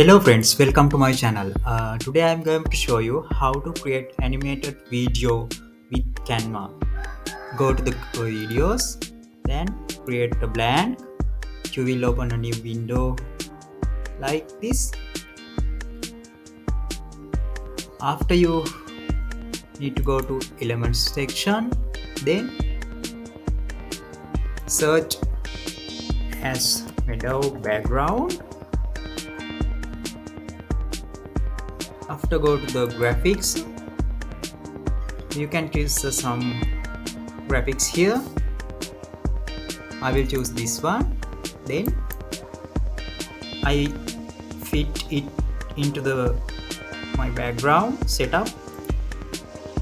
Hello friends, welcome to my channel. Today I am going to show you how to create animated video with Canva. Go to the videos, then create a blank. You will open a new window like this. After you need to go to elements section, then search as meadow background. After go to the graphics, you can choose some graphics here. I will choose this one. Then I fit it into my background setup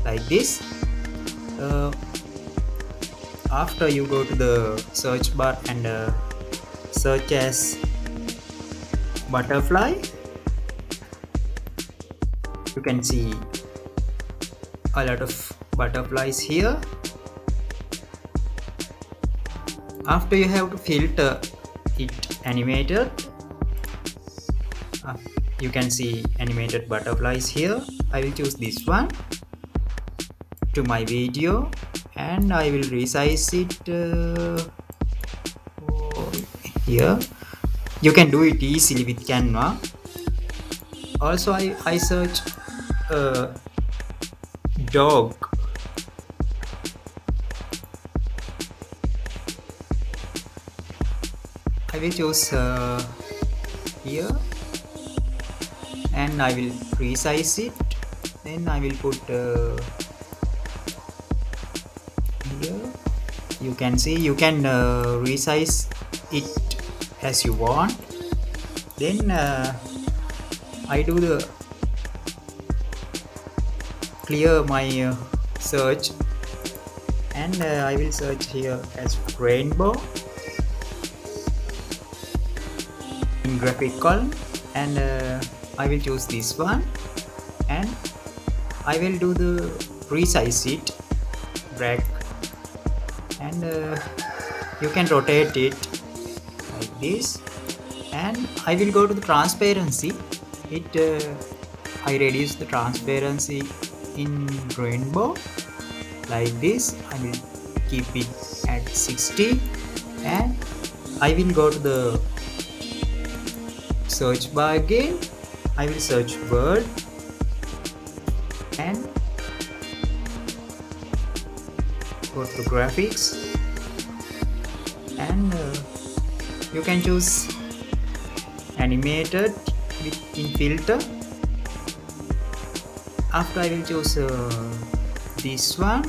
like this. After you go to the search bar and search as butterfly, you can see a lot of butterflies here. After you have to filter it animated, you can see animated butterflies here. I will choose this one to my video and I will resize it here. You can do it easily with Canva. Also I search dog. I will choose here and I will resize it. Then I will put here. You can see you can resize it as you want. Then I do the clear my search and I will search here as rainbow in graphic column and I will choose this one and I will do the resize it, drag, and you can rotate it like this. And I will go to the transparency. I reduce the transparency in rainbow like this. I will keep it at 60 and I will go to the search bar again. I will search bird and go to graphics and you can choose animated in filter. After I will choose this one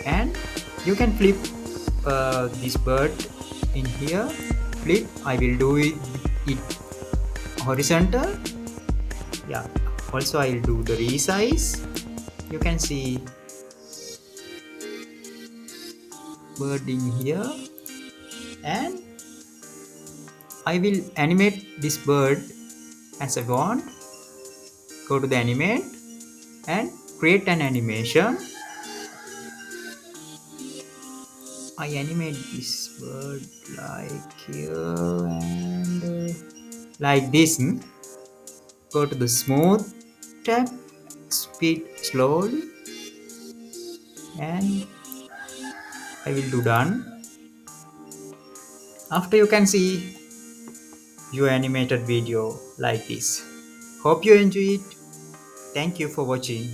and you can flip this bird in here. Flip. I will do it horizontal. Yeah. Also I will do the resize. You can see bird in here and I will animate this bird as I want. Go to the animate and create an animation. I animate this bird like here and like this. Go to the smooth tab, speed slowly and I will do done. After you can see your animated video like this. Hope you enjoy it. Thank you for watching.